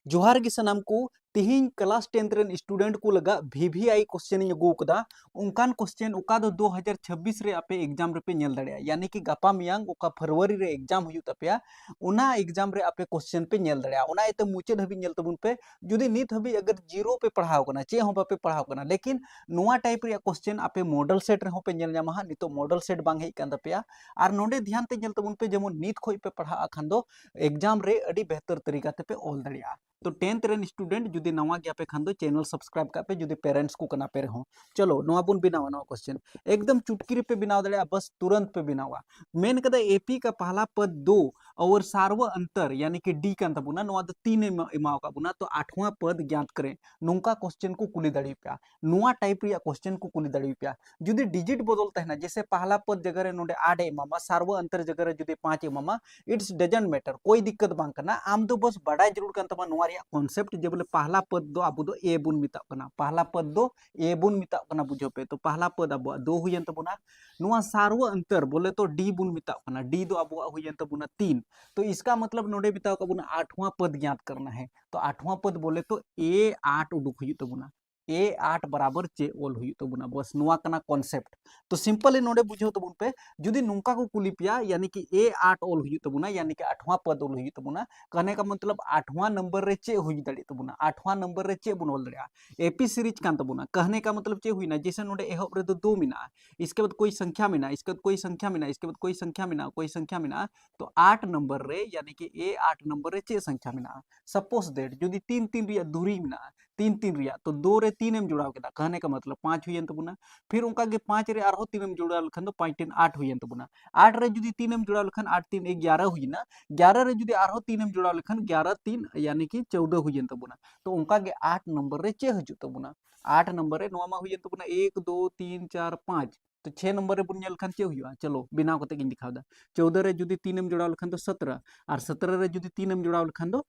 जोहार गे सनाम को तिहिं class 10 rain student को लगा VVI क्वेश्चन इन अगू कदा उनकान क्वेश्चन ओका दो 2026 रे आपे एग्जाम रे पे नेल दड़िया यानी कि गापा मियांग ओका फरवरी रे एग्जाम हुयु तपेया उना एग्जाम रे आपे क्वेश्चन पे नेल दड़िया उना एते मुचे हबी नेल तबुन पे जुदी नित हबी अगर जीरो पे पढ़ाव कना चे हो बापे पढ़ाव कना लेकिन नुआ टाइप रे क्वेश्चन आपे मॉडल सेट रे हो पे नेल न्यामा नितो मॉडल सेट बांग हेइ कान तपेया आर नोडे ध्यान ते नेल तबुन पे जेमन नित खोइ पे पढ़ा अखान दो एग्जाम रे अडी बेहतर तरीका ते पे ऑल दड़िया। तो 10th रेन स्टूडेंट जुदी नवा गया पे खान दो चैनल सब्सक्राइब का पे जुदी पेरेंट्स को कना पे रहो चलो नवा बुन बिनावा नवा क्वेश्चन एकदम चुटकी पे बिनाव दड़िया बस तुरंत पे बिनावा मेन कदा एपी का पहला पद 2 और सार्व अंतर यानी कि डी कान तबुना नवा दो 3 इमाव का बुना तो 8वां पद ज्ञात करें नोंका क्वेश्चन को कुली दड़ी पे नुआ टाइप रिया क्वेश्चन को कुली दड़ी पे जुदी डिजिट बदल तहना जैसे पहला पद जगह रे नोडे 8 इमामा सार्व अंतर जगह रे जुदी 5 इमामा इट्स डजंट मैटर कोई दिक्कत बांग कना आम दो बस बड़ा जरूर कान तमा नुआ रिया कॉन्सेप्ट जे बोले पहला पद दो अब दो ए बुन मिता कना पहला पद दो ए बुन मिता कना बुझो पे तो पहला पद अब दो हुयन तबुना नुआ सार्व अंतर बोले तो डी बुन मिता कना डी दो अब हुयन तबुना 3 तो इसका मतलब नोडे बिताओ का बुना 8वां पद ज्ञात करना है तो 8वां पद बोले तो ए 8 उडुक हुयु तबुना ए 8 बराबर चे ओल हुयु तबुना बस नुआ कना कॉन्सेप्ट तो सिंपल नोडे बुझो तबुन पे जुदी नुंका को कुली पिया यानी कि ए 8 ओल हुयु तबुना यानी कि 8वां पद ओल हुयु तबुना कहने का मतलब 8वां नंबर रे चे हुई दड़ी तबुना 8वां नंबर रे चे बुन ओल दड़िया एपी सीरीज कान तबुना कहने का मतलब चे हुई ना जैसे नोडे एहब रे दो 2 मिना इसके बाद कोई संख्या मिना इसके बाद कोई संख्या मिना इसके बाद कोई संख्या मिना कोई संख्या मिना तो 8 नंबर रे यानी कि ए 8 नंबर रे चे संख्या मिना सपोज दैट जुदी 3 3 रिया दूरी मिना 3 3 रिया तो 2 रे 3 एम जुड़ाव केदा कहने का मतलब 5 हुई तबुना फिर उनका के 5 रे आरो 3 एम जुड़ाव लखन तो 5 3 8 हुई तबुना 8 रे जुदी 3 एम जुड़ाव लखन 8 3 11 हुई ना 11 रे जुदी आरो 3 एम जुड़ाव लखन 11 3 यानी कि 14 हुई तबुना तो उनका के 8 नंबर रे चे हजु तबुना 8 नंबर रे नोमा हुई तबुना 1 2 3 4 5 तो 6 नंबर रे बुन नेल खान चे हुआ चलो बिना कते गिन दिखावदा 14 रे जुदी 3 एम जुड़ाव लखन तो 17 और 17 रे जुदी 3 एम जुड़ाव लखन तो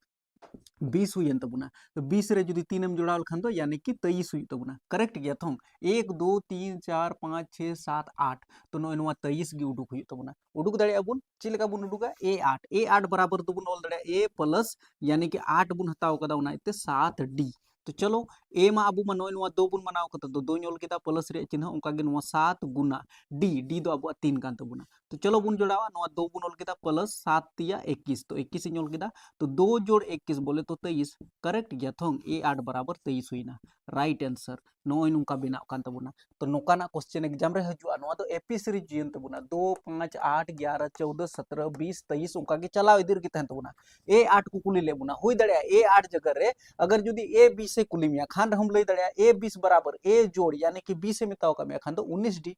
20 हुई तबुना तो 20 रे जुदी 3 एम जुड़ाव लखन तो यानी कि 23 हुई तबुना करेक्ट गया थोंग 1 2 3 4 5 6 7 8 तो नोय नोवा 23 गी उडुक हुई तबुना उडुक दड़िया बुन चिलका बुन उडुका ए 8 बराबर तो बुन ओल दड़िया ए प्लस यानी कि 8 बुन हताव कदा उना इते 7 डी तो चलो ए मा अबु मा नोय नोवा 2 बुन मनाव कता तो 2 ओल केदा प्लस रे चिन्ह उनका गे नोवा 7 गुना डी डी दो अबु 3 कान तबुना तो चलो बुन जोड़ावा नोवा 2 बुन ओल केदा प्लस 7 तिया 21 तो 21 इन ओल केदा तो 2 जोड़ 21 बोले तो 23 करेक्ट गया थोंग ए 8 बराबर 23 हुईना राइट आंसर नोय नुका बिना कान तबुना तो नोकाना क्वेश्चन एग्जाम रे हजुआ नोवा तो एपी सीरीज जियन तबुना 2 5 8 11 14 17 20 23 उनका के चलाव इधर के तहन तबुना ए 8 को कुली लेबुना हुई दड़िया ए 8 जगह रे अगर जुदी ए 20 से कुली मिया खान हम लई दड़िया ए 20 बराबर ए जोड़ यानी कि 20 से मिताओ का मिया खान तो 19 डी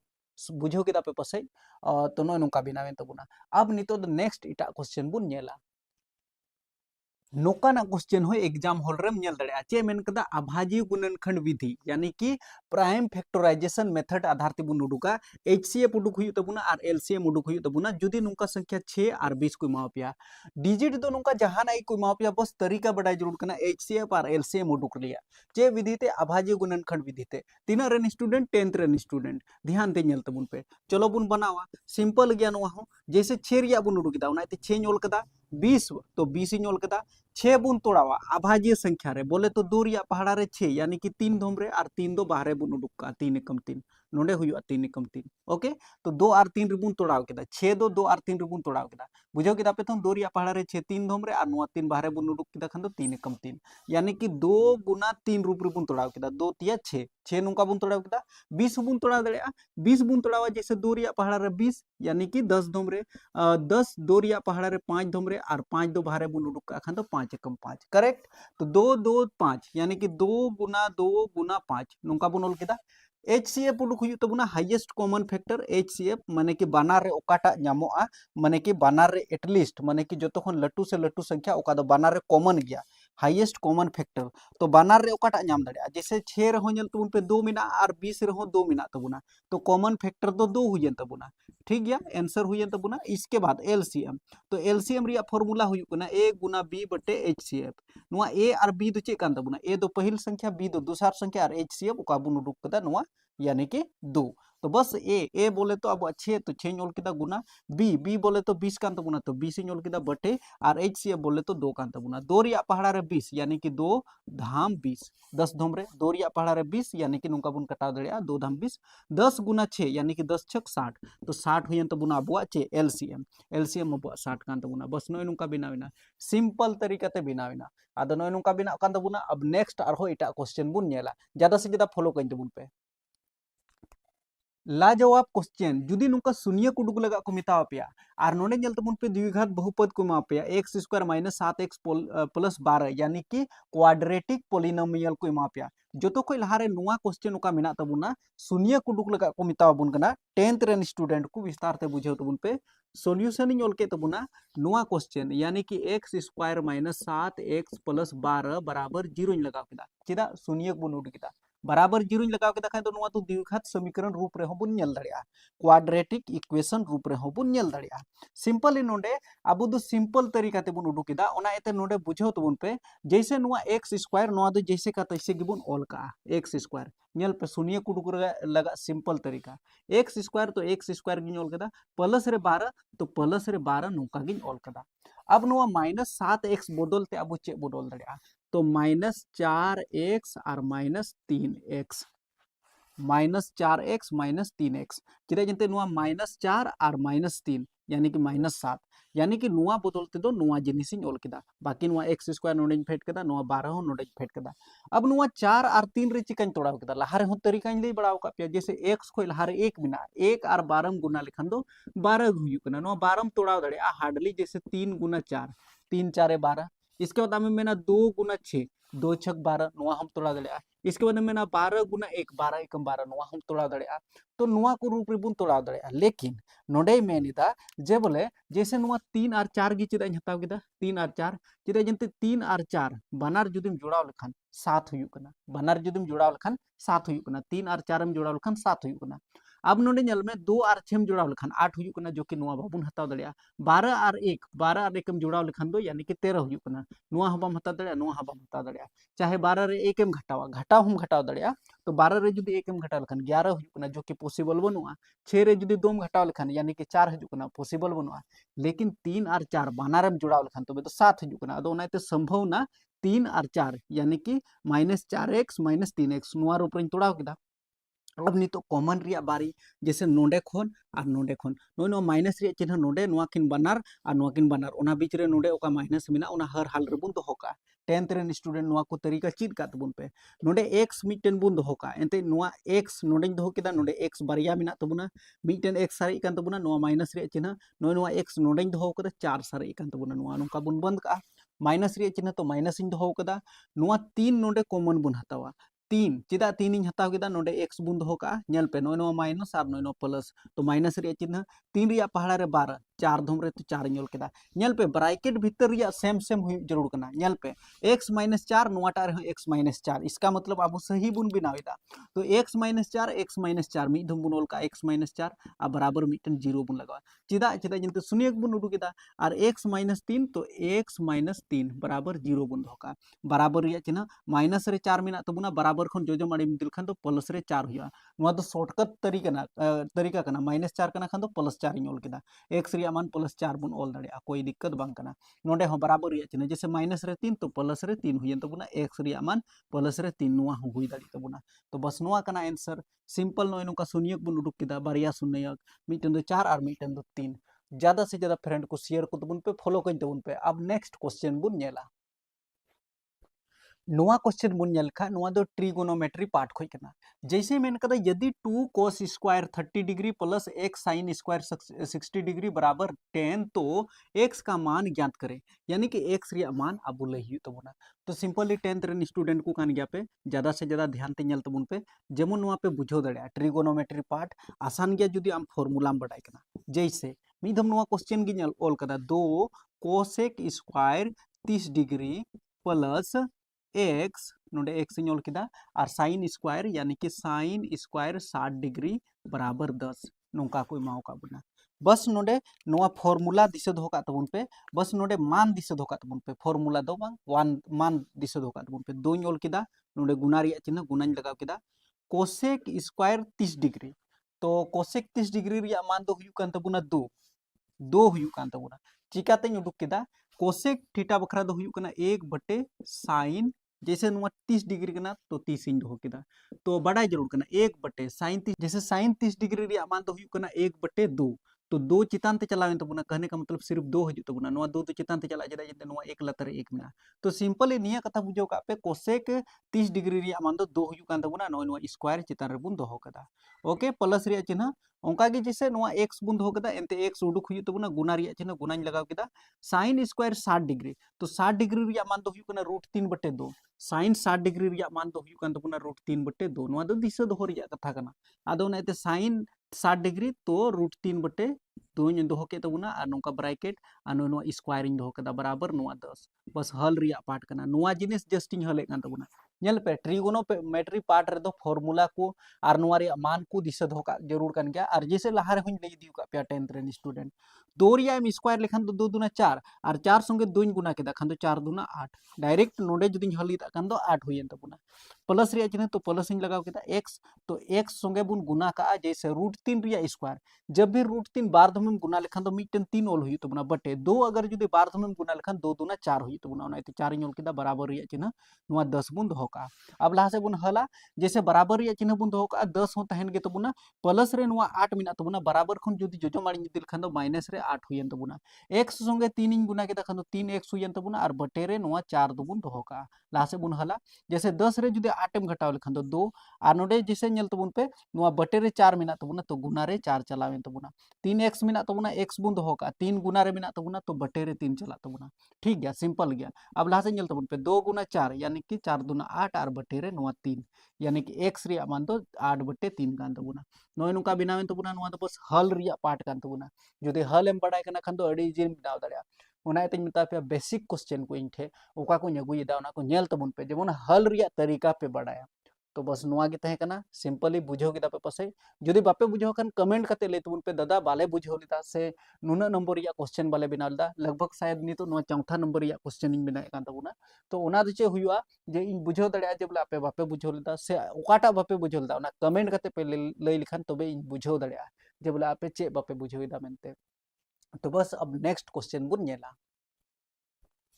बुझो के दापे पसई तो नोय नुका बिनावेन तबुना अब नितो द नेक्स्ट इटा क्वेश्चन बुन नेला नोकाना क्वेश्चन हो एग्जाम हॉल रे नेल दड़िया चे मेन कदा अभाज्य गुणनखंड विधि यानी कि प्राइम फैक्टराइजेशन मेथड आधार ते बुन उडुका एचसीएफ उडुक हुई तबुना और एलसीएम उडुक हुई तबुना जुदी नुका संख्या 6 और 20 को मापिया डिजिट दो नुका जहां आई को मापिया बस तरीका बड़ा जरूर कना एचसीएफ और एलसीएम उडुक लिया चे विधि ते अभाज्य गुणनखंड विधि ते तीन rain student 10th rain student ध्यान ते नेल तबुन पे चलो बुन बनावा सिंपल गया नुआ हो जैसे 6 रिया बुन उडुक दा उना ते 6 नोल कदा 20 तो 20 नोल कदा 6 बुन तोड़ावा अभाज्य संख्या रे बोले तो 2 रिया पहाड़ा रे 6 यानी कि 3 धोम रे और 3 दो बाहरे बुन उडुका 3 एकम 3 नोडे हुआ 3 एकम 3 ओके तो 2 और 3 रिबुन तोड़ाव केदा 6 दो 2 और 3 रिबुन तोड़ाव केदा बुझो केदा पे तो 2 रिया पहाड़ा रे 6 3 धोम रे और नोआ 3 बाहरे बुन उडुक केदा खन तो 3 एकम 3 यानी कि 2 गुना 3 रूप रिबुन तोड़ाव केदा 2 तिया 6 6 नुका बुन तोड़ाव केदा 20 बुन तोड़ाव दड़िया 20 बुन तोड़ावा जैसे 2 रिया पहाड़ा रे 20 यानी कि 10 धोम रे 10 2 रिया पहाड़ा रे 5 धोम रे और 5 दो बाहरे बुन उडुक खन तो 5 एकम 5 करेक्ट तो 2 2 5 यानी कि 2 गुना 5 नुका बुन ओल केदा एचसीएफ उडुक हुई तबुना हाईएस्ट कॉमन फैक्टर एचसीएफ माने कि बानार रे ओकाटा ᱧᱟᱢᱚᱜᱼᱟ माने कि बानार रे एटलिस्ट माने कि जतो खन लटू से लटू संख्या ओका दो बानार रे कॉमन गया हाईएस्ट कॉमन फैक्टर तो बानार रे ओकाटा ᱧᱟᱢ दाड़िया जैसे 6 रे हो नेल तबुन पे 2 मिना और 20 रे हो 2 मिना तबुना तो कॉमन फैक्टर तो 2 हुई तबुना ठीक गया आंसर हुई तबुना इसके बाद एलसीएम तो एलसीएम रिया फार्मूला हुई कना a गुना b बटे एचसीएफ नुआ a और b दो चे कान तबुना a दो पहिल संख्या b दो दूसरा संख्या और एचसीएफ ओका बुन उडुक कदा नुआ यानी कि 2 तो बस ए बोले तो अब 6 तो 6 ओल किदा गुना, बी बोले तो 20 कान तबुना तो 20 ओल किदा बटे, और एच सी बोले तो 2 कान तबुना, 2 रिया पहाड़ा रे 20 यानी कि 2 धाम 20, 10 धोम रे 2 रिया पहाड़ा रे 20 यानी कि नुका बुन कटाव दड़िया 2 धाम 20, 10 गुना 6 यानी कि 10 छक 60, तो 60 हुयन तबुना अबुआ चे एलसीएम अबुआ 60 कान तबुना, बस नोय नुका बिनाविना सिंपल तरीका ते बिनाविना। आदो नोय नुका बिना कान तबुना। अब नेक्स्ट आरो इटा क्वेश्चन बुन नेला, ज्यादा से ज्यादा फॉलो कइन तबुन पे। लाजवाब क्वेश्चन जुदी नुका शून्य को उडुक लगा को मिताव पे और नोडे जल तबुन पे द्विघात बहुपद को एमा पे x square minus 7x plus 12 यानी कि क्वाड्रेटिक पोलिनोमियल को एमा पे जो तो कोई लहारे नुआ क्वेश्चन उका मिना तबुना शून्य को उडुक लगा को मिताव बुन कना 10th रेन स्टूडेंट को विस्तार ते बुझेव तबुन पे सॉल्यूशन इन के तबुना नुआ क्वेश्चन यानी कि x square minus 7x plus 12 बराबर 0 इन लगाव किदा चिदा शून्य को बुन उडुक किदा बराबर 0 लगाव केदा खान तो नुआ तो द्विघात समीकरण रूप रे होबुन नेल दड़िया क्वाड्रेटिक इक्वेशन रूप रे होबुन नेल दड़िया सिंपली नोडे अब दो सिंपल तरीका ते बुन उडुकिदा ओना एते नोडे बुझाव तबुन पे जैसे नुआ एक्स स्क्वायर नुआ दो जैसे का तैसे गिबुन ऑल का एक्स स्क्वायर नेल पे शून्य को उडुक लगा सिंपल तरीका एक्स स्क्वायर तो एक्स स्क्वायर गिन ऑल केदा प्लस रे 12 तो प्लस रे 12 नुका गिन ऑल केदा अब नुआ माइनस 7x बदलते अब चे बदल दड़िया तो -4x और -3x -4x -3x चेदा जंते नुआ -4 और -3 यानी कि -7 यानी कि नुआ बदलते दो नुआ जिनिस इन ओल केदा बाकी नुआ x स्क्वायर नोडे फेट केदा नुआ 12 हो नोडे फेट केदा अब नुआ 4 और 3 रे चिकान तोड़ाव केदा लहारे हो तरीका इन लई बड़ाव का पे जैसे x को लहारे 1 बिना 1 और 12 में गुना लेखन दो 12 हुयु कना नुआ 12 में तोड़ाव दड़े आ हार्डली जैसे 3 गुना 4 3 4 12 इसके बाद हमें मेना 2 गुना 6 2 छक 12 नुआ हम तोड़ा दड़े इसके बाद में 12 गुना 1 12 एकम 12 नुआ हम तोड़ा दड़े तो नुआ को रूप रिबुन तोड़ा दड़े लेकिन नोडे मेनिदा जे बोले जैसे नुआ 3 और 4 गी चिदा हताव केदा 3 और 4 चिदा जंते 3 और 4 बनार जुदिम जोड़ाव लेखान 7 हुयु कना बनार जुदिम जोड़ाव लेखान 7 हुयु कना 3 और 4 में जोड़ाव लेखान 7 हुयु कना अब नोडे नल में 2 और 6 में जोड़ाव लेखान 8 हुयु कना जो कि नुआ बाबुन हताव दड़े 12 और 1 में जोड़ाव लेखान दो यानी कि 13 हुयु कना नुआ हबाम हताव दड़े नुआ हबाम हताव दड़े चाहे 12 रे 1 एम घटावा घटाव हम घटाव दड़े तो 12 रे जुदी 1 एम घटाव लेखान 11 हुयु कना जो कि पॉसिबल बनुआ 6 रे जुदी 2 घटाव लेखान यानी कि 4 हजु कना पॉसिबल बनुआ लेकिन 3 और 4 बानार में जोड़ाव लेखान तबे तो 7 हजु कना अदो ओनाते संभव ना 3 और 4 यानी कि -4x -3x नुआ रूप रे तोड़ाव केदा अब नितो कॉमन रिया बारी जैसे नोडे खोन और नोडे खोन नो माइनस रिया चिन्ह नोडे नुआ किन बनार और नुआ किन बनार ओना बीच रे नोडे ओका माइनस मिना ओना हर हाल रे बुन दोहो का 10th रेन स्टूडेंट नुआ को तरीका चीज का तबुन पे नोडे x मिटन बुन दोहो का एंते नुआ x नोडे दोहो केदा नोडे x बारिया मिना तबुना मिटन x सारी कान तबुना नुआ माइनस रिया चिन्ह नुआ x नोडे दोहो कदा 4 सारी कान तबुना नुआ नुका बुन बंद का माइनस रिया चिन्ह तो माइनस इन दोहो कदा नुआ 3 नोडे कॉमन बुन हतावा 3 चिदा 3 इन हताव केदा नोडे x बुन दोहो का नेल पे नो माइनस और नो प्लस तो माइनस रिया चिन्ह 3 रिया पहाड़ा रे 12 4 धुम रे तो 4 नेल केदा नेल पे ब्रैकेट भीतर रिया सेम सेम हुई जरूर कना नेल पे x - 4 नोटा रे x - 4 इसका मतलब अब सही बुन बिनावेदा तो x - 4 x - 4 मी धुम बुन का x - 4 आ बराबर मिटन 0 बुन लगावा चिदा चिदा जंते शून्य बुन उडु केदा और x - 3 तो x - 3 बराबर 0 बुन दोहो का बराबर रिया चिन्ह माइनस रे 4 मिना तबुना बराबर खन जोजो माड़ी दिल खान तो प्लस रे 4 हुआ नुआ तो शॉर्टकट तरीका कना -4 कना खान तो +4 इन ओल केदा x रिया मान +4 बुन ओल दड़े कोई दिक्कत बांग कना नोडे हो बराबर रिया चिन्ह जैसे माइनस रे 3 तो प्लस रे 3 हुयन तबुना x रिया मान प्लस रे 3 नुआ हो हुई दड़ी तबुना तो बस नुआ कना आंसर सिंपल नो नुका शून्य बुन उडुक केदा बारिया शून्य मिटन दो 4 और मिटन दो 3 ज्यादा से ज्यादा फ्रेंड को शेयर को तबुन पे फॉलो कइन तबुन पे अब नेक्स्ट क्वेश्चन बुन नेला नुआ क्वेश्चन बुन नेलखा नुआ दो ट्रिगोनोमेट्री पार्ट खोई कना जैसे मेन कदा यदि 2 cos square 30 degree plus x sin square 60 degree बराबर 10 तो x का मान ज्ञात करें यानी कि x रिया मान अब लही तो बोना तो सिंपली 10th रेन स्टूडेंट को कान गया पे ज्यादा से ज्यादा ध्यान ते नेल तबुन पे जेमन नुआ पे बुझो दड़े ट्रिगोनोमेट्री पार्ट आसान गया जुदी आम फॉर्मूला में बडाई कना जैसे मिधम नुआ क्वेश्चन गी नेल ओल कदा 2 cosec square 30 degree plus x नोडे x इन ओल किदा और साइन स्क्वायर यानी कि साइन स्क्वायर 60 डिग्री बराबर 10 नोका को माओ का बना बस नोडे नोआ फॉर्मूला दिसे धोका तबुन पे बस नोडे मान दिसे धोका तबुन पे फॉर्मूला दो बांग वन मान दिसे धोका तबुन पे 2 इन ओल किदा नोडे गुना रिया चिन्ह गुना लगाव किदा कोसेक स्क्वायर 30 डिग्री तो कोसेक 30 डिग्री रिया मान दो हुयु कान तबुना 2 हुयु कान तबुना चिकाते उडुक केदा कोसेक थीटा बखरा दो हुयु कना 1 बटे साइन जैसे नुआ 30 डिग्री कना तो 30 इन दो केदा तो बड़ा जरूर कना 1 बटे साइन 30 जैसे साइन 30 डिग्री रिया मान दो हुयु कना 1 बटे 2 तो 2 चितान ते चलावे तबुना कहने का मतलब सिर्फ 2 हजू तबुना नुआ 2 तो चितान ते चला जदा जते नुआ 1 लतरे 1 मिना तो सिंपल निया कथा बुझो का पे कोसेक 30 डिग्री रिया मान दो 2 हुयु कान तबुना नुआ स्क्वायर चितान रे बुन दोहो कदा ओके प्लस रिया चिन्ह ओंका गे जैसे नुआ x बुन दोहो कदा एंते x उडुक हुयु तबुना गुना रिया चिन्ह गुनाñ लगाव केदा साइन स्क्वायर 60 डिग्री तो 60 डिग्री रिया मान दो हुयु कना √3/2 साइन 60 डिग्री रिया मान दो हुयु कान तबुना √3/2 नुआ दो दिशा दोहो रिया कथा कना आदो नाते साइन 60 डिग्री तो √3/2 इन दोहो के तबुना आ नोंका ब्रैकेट आ नुआ स्क्वायर इन दोहो कदा बराबर नुआ 10 बस हल रिया पार्ट कना नुआ जिनिस जस्ट इन हले कान तबुना नेल पे ट्रिगोनोमेट्री पार्ट रे दो फॉर्मूला को आर नुआ रे मान को दिशा दोहो का जरूर कान गया और जैसे लहा रे हुन लई दिउ का पे 10th रेन स्टूडेंट 2 रिया एम स्क्वायर लेखान तो 2 दूना 4 और 4 संगे 2 इन गुना केदा खान तो 4 दूना 8 डायरेक्ट नोडे जुदी हल दा कान तो 8 हुयन तबुना प्लस रिया चिन्ह तो प्लस इन लगाव केदा x तो x संगे बुन गुना का जैसे √3 रिया स्क्वायर जब भी √3 बार धम गुना लेखान तो मिटन 3 ओल हुई तबुना बटे 2 अगर जुदी बार धम गुना लेखान 2 दूना 4 हुई तबुना ओनाते 4 इन ओल केदा बराबर रिया चिन्ह नुआ 10 बुन दोहो का अब लहा से बुन हला जैसे बराबर रिया चिन्ह बुन दोहो का 10 हो तहन गे तबुना प्लस रे नुआ 8 मिना तबुना बराबर खन जुदी जोजो मारी दिल खान दो माइनस रे 8 हुयन तबुना x संगे 3 इन गुना केदा खान दो 3x हुयन तबुना और बटे रे नुआ 4 दो बुन दोहो का लहा से बुन हला जैसे 10 रे जुदी 8 एम घटाव लेखान दो 2 और नोडे जैसे नेल तबुन पे नुआ बटे रे 4 मिना तबुना तो गुना रे 4 चलावेन तबुना 3x मिना तबुना x बुन दोहो का 3 गुना रे मिना तबुना तो बटे रे 3 चला तबुना ठीक गया सिंपल गया अब लहा से नेल तबुन पे 2 गुना 4 यानी कि 4 दूना 8 और बटे रे नुआ 3 यानी कि x रिया मान तो 8/3 कान तबुना नोय नुका बिनावेन तबुना नुआ तो बस हल रिया पार्ट कान तबुना जुदी हल एम बडाय कना खान तो अडी जिन बिनाव दाड़िया ओना एते मिता पे बेसिक क्वेश्चन को इनठे ओका को अगुयदा ओना को नेल तबुन पे जेमन हल रिया तरीका पे बडाया तो बस नुआ गे तहे कना सिंपली बुझो केदा पे पसे जुदी बापे बुझो खान कमेंट कते ले तबुन पे दादा बाले बुझो लेदा से नुना नंबर रिया क्वेश्चन बाले बिनालदा लगभग शायद नी तो नुआ चौथा नंबर रिया क्वेश्चन इन बिनाय कान तबुना तो ओना दो चे हुआ जे इन बुझो दड़िया जे बोले आपे बापे बुझो लेदा से ओकाटा बापे बुझो लेदा ओना कमेंट कते पे लई लिखान तबे इन बुझो दड़िया जे बोले आपे चे बापे बुझो इदा मेनते तो बस अब नेक्स्ट क्वेश्चन बुन नेला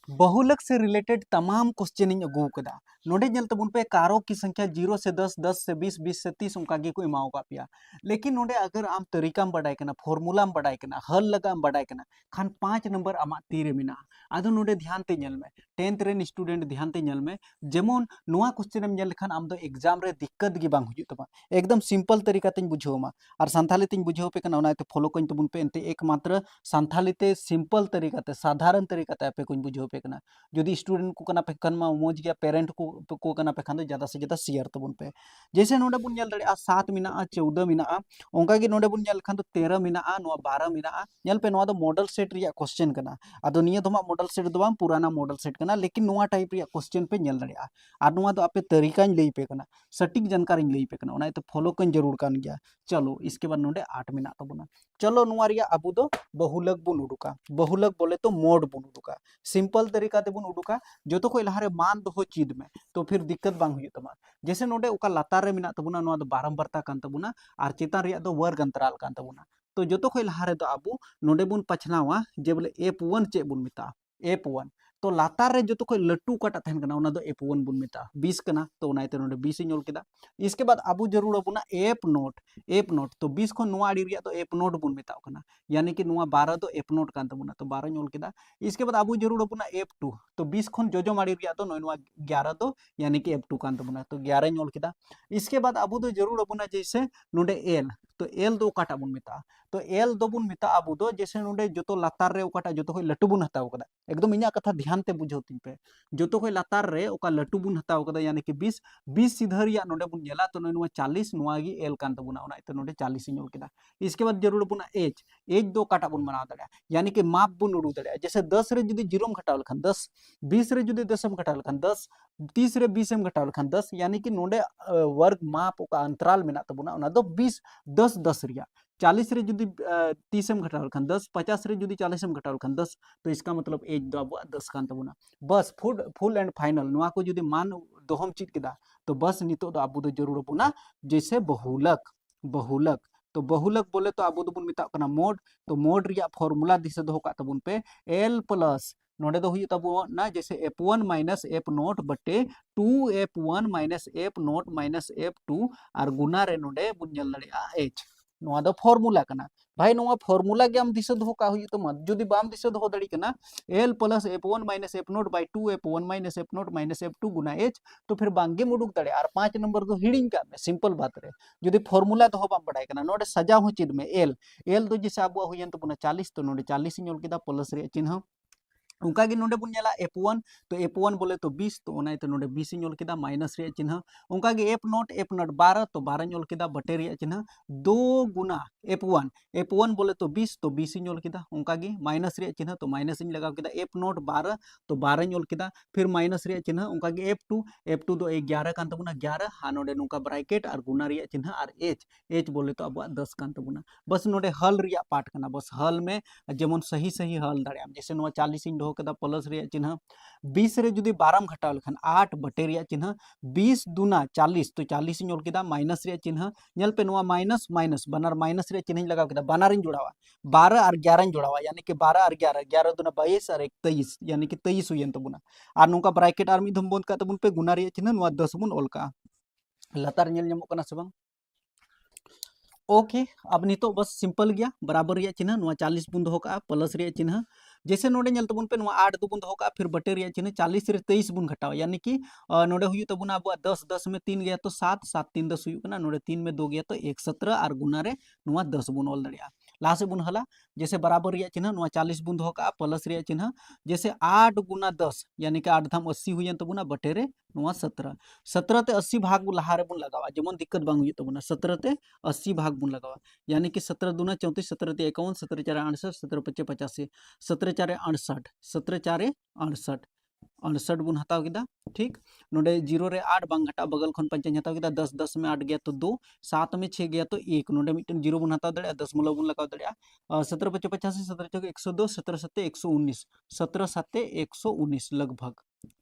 बहुलक से रिलेटेड तमाम क्वेश्चन इन अगू कदा नोडे जल तबुन पे कारो की संख्या 0 से 10 10 से 20 20 से 30 उनका गे को इमाओ का पिया लेकिन नोडे अगर आम तरीका में बडाय कना फॉर्मूला में बडाय कना हल लगा में बडाय कना खान 5 नंबर आमा तीरे मिना आदो नोडे ध्यान ते नेल में 10th रेन स्टूडेंट ध्यान ते नेल में जेमन नुआ क्वेश्चन में नेल खान आम दो एग्जाम रे दिक्कत गे बांग हुजु तबा एकदम सिंपल तरीका तेन बुझोमा और संथाली तेन बुझो पे कना ओनाते फॉलो कइन तबुन पे एंते एकमात्र संथाली ते सिंपल तरीका ते साधारण तरीका ते पे कुछ बुझो पे कना जदि स्टूडेंट को कना पे कन मा मोज गया पेरेंट को कना पे खान दो ज्यादा से ज्यादा शेयर तबुन पे जैसे नोडे बुन नेल दड़िया 7 मिना 14 मिना ओंका गे नोडे बुन नेल खान दो 13 मिना नो 12 मिना नेल पे नो दो मॉडल सेट रिया क्वेश्चन कना आदो निया दोमा मॉडल सेट दो बाम पुराना मॉडल सेट कना लेकिन नोआ टाइप रिया क्वेश्चन पे नेल दड़िया आर नोआ दो आपे तरीका इन लई पे कना सटीक जानकारी इन लई पे कना ओना तो फॉलो कन जरूर कान गया चलो इसके बाद नोडे 8 मिना तबुना चलो नुआ रिया अबु दो बहुलक बुन उडुका बहुलक बोले तो मोड बुन उडुका सिंपल तरीका ते बुन उडुका जो तो कोई लहारे मान दो चीज में तो फिर दिक्कत बांग हुई तमा जैसे नोडे उका लातार रे मिना तबुना नुआ दो बारंबारता कान तबुना आर चेतान रिया दो वर्ग अंतराल कान तबुना तो जो तो कोई लहारे दो आबू नोडे बुन पछनावा जे बोले f1 चे बुन मिता f1 तो लातार रे जो तो कोई लट्टू काटा तहन कना ओना दो f1 बुन मिता 20 कना तो ओनाइते नोडे 20 इन ओल केदा इसके बाद आबू जरूर अबुना f नोट तो 20 खन नुआ आड़ी रिया तो f नोट बुन मिता कना यानी कि नुआ 12 दो f नोट कान तबुना तो 12 इन ओल केदा इसके बाद आबू जरूर अबुना f2 तो 20 खन जोजो माड़ी रिया तो नुआ 11 दो यानी कि f2 कान तबुना तो 11 इन ओल केदा इसके बाद आबू दो जरूर अबुना जैसे नोडे l तो l दो काटा बुन मिता तो l दो बुन मिता आबू दो जैसे नोडे जोतो लातार रे ओकाटा जोतो कोई लट्टू बुन हताव कदा एकदम इना कथा ध्यान ते बुझो तिन पे जोतो कोई लातार रे ओका लट्टू बुन हताव कदा यानी कि 20 20 सीधा रिया नोडे बुन नेला तो नुआ 40 नुआ गी l कान तबुना ओना तो नोडे 40 इन ओल केदा इसके बाद जरूर बुना h दो काटा बुन बना दड़िया यानी कि माप बुन उडू दड़िया जैसे 10 रे जुदी 0 घटाव लखन 10 20 रे जुदी 10 घटाव लखन 10 30 रे 20 घटाव लखन 10 यानी कि नोडे वर्ग माप ओका अंतराल मेना तबुना ओना दो 20 10 10 रिया 40 रे जुदी 30 घटाव लखन 10 50 रे जुदी 40 घटाव लखन 10 तो इसका मतलब एज दो अब 10 कान तबुना बस फुल एंड फाइनल नुआ को जुदी मान दोहम चित केदा तो बस नितो दो आबू दो जरूर बुना जैसे बहुलक बहुलक तो बहुलक बोले तो आबो दोबुन मिता कना मोड तो मोड रिया फॉर्मूला दिसे दोहो का तबुन पे एल प्लस नोडे दो हुई तबो ना जैसे f1 माइनस एफ नोट बटे 2f1 minus F nought minus f2 और गुना रे नोडे बुन जल दड़िया h नोआ दो फॉर्मूला कना भाई नोआ फॉर्मूला के हम दिसे दोहो का हुई तो मत जुदी बाम दिसे दोहो दड़ी कना l plus f1 minus F nought by 2f1 minus F nought minus f2 गुना h तो फिर बांगे मुडुक दड़े और 5 नंबर दो हिडिंग का में सिंपल बात रे जुदी फॉर्मूला दोहो बाम बड़ाय कना नोडे सजा हो चिद में l दो जैसे आबो हुई तो पुना 40 तो नोडे 40 इन ओल केदा प्लस रे चिन्ह उनका गे नोडे बुन नेला f1 तो f1 बोले तो 20 तो ओनाय तो नोडे 20 इन ओल केदा माइनस रे चिन्ह उनका गे f नोट 12 तो 12 इन ओल केदा बटे रे चिन्ह 2 गुना f1 बोले तो 20 तो 20 इन ओल केदा उनका गे माइनस रे चिन्ह तो माइनस इन लगाव केदा f नोट 12 तो 12 इन ओल केदा फिर माइनस रे चिन्ह उनका गे f2 दो 11 कान तबुना 11 हा नोडे नुका ब्रैकेट और गुना रे चिन्ह और h बोले तो अब 10 कान तबुना बस नोडे हल रिया पार्ट कना बस हल में जेमन सही सही हल दाड़ियाम जैसे नोआ 40 इन दोहो केदा प्लस रे चिन्ह 20 रे जुदी 12 घटाव लेखन 8 बटे रे चिन्ह 20 दुना 40 तो 40 इन ओल केदा माइनस रे चिन्ह नेल पे नोआ माइनस माइनस बनार माइनस रे चिन्ह लगाव केदा बनार इन जोड़ावा 12 और 11 इन जोड़ावा यानी कि 12 और 11 11 दुना 22 और 1 23 यानी कि 23 हुयन तबुना और नुका ब्रैकेट और मिद बंद का तबुन पे गुना रे चिन्ह नोआ 10 बुन ओल का लतार नेल ᱧᱟᱢᱚᱜ कना से बांग ओके अब नितो बस सिंपल गया बराबर रिया चिन्ह नुआ 40 बुन दोहो का प्लस रिया चिन्ह जैसे नोडे नेल तबुन पे नुआ 8 दो बुन दोहो का फिर बटे रिया चिन्ह 40 रे 23 बुन घटावा यानी कि नोडे हुई तबुना अब 10 10 में 3 गया तो 7 7 3 10 हुई कना नोडे 3 में 2 गया तो 1 17 और गुना रे नुआ 10 बुन ओल दड़िया लाहा से बुन हला जैसे बराबर रिया चिन्ह नुआ 40 बुन दोहो का प्लस रिया चिन्ह जैसे 8 गुना 10 यानी कि 8 धाम 80 हुई तबुना बटे रे नुआ 17 17 ते 80 भाग लाहा रे बुन लगावा जेमन दिक्कत बांग हुई तबुना 17 ते 80 भाग बुन लगावा यानी कि 17 दूना 34 17 ते 51 17 4 68 17 5 85 17 4 68 17 4 68 68 बुन हताव केदा ठीक नोडे 0 रे 8 बांग घटा बगल खन पंचाñ हताव केदा 10 10 में 8 गया तो 2 7 में 6 गया तो 1 नोडे मिटन 0 बुन हताव दड़िया 10 मुला बुन लगाव दड़िया 17 5 85 17 4 102 17 7 119 17 7 119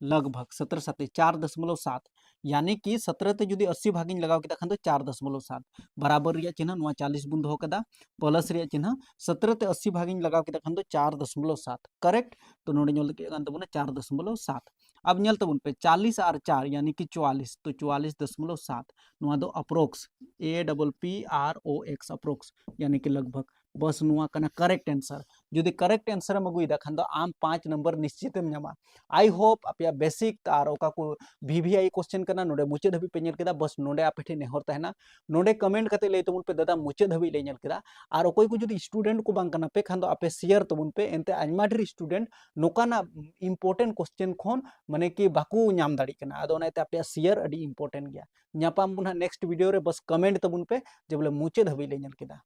लगभग 17 7 4.7 यानी कि 17 ते जुदी 80 भागिन लगाव केदा खान तो 4.7 बराबर रिया चिन्ह नुआ 40 बुन दोहो कदा प्लस रिया चिन्ह 17 ते 80 भागिन लगाव केदा खान तो 4.7 करेक्ट तो नोडे नेल के कान तबुना 4.7 अब नेल तबुन पे 40 और 4 यानी कि 44 तो 44.7 नुआ दो अप्रोक्स APPROX अप्रोक्स यानी कि लगभग बस नुआ कना करेक्ट आंसर जुदी करेक्ट आंसर हम अगुइदा खान तो आम 5 नंबर निश्चित एम ᱧᱟᱢᱟ आई होप आपया बेसिक तार ओका को VVI क्वेश्चन करना नोडे मुचे धबी पे नेल केदा बस नोडे आपे ठे नेहर तहना नोडे कमेंट कते ले तबुन पे दादा मुचे धबी ले नेल केदा और ओकोय को जुदी स्टूडेंट को बांग कना पे खान दो आपे शेयर तबुन पे एनते आइमा ढेर स्टूडेंट नोकाना इंपोर्टेंट क्वेश्चन खोन माने कि बाकू ᱧाम दाड़ी कना आदो नाते आपे शेयर अडी इंपोर्टेंट गया ᱧᱟᱯᱟᱢ बुना नेक्स्ट वीडियो रे बस कमेंट तबुन पे जे बोले मुचे धबी ले नेल केदा।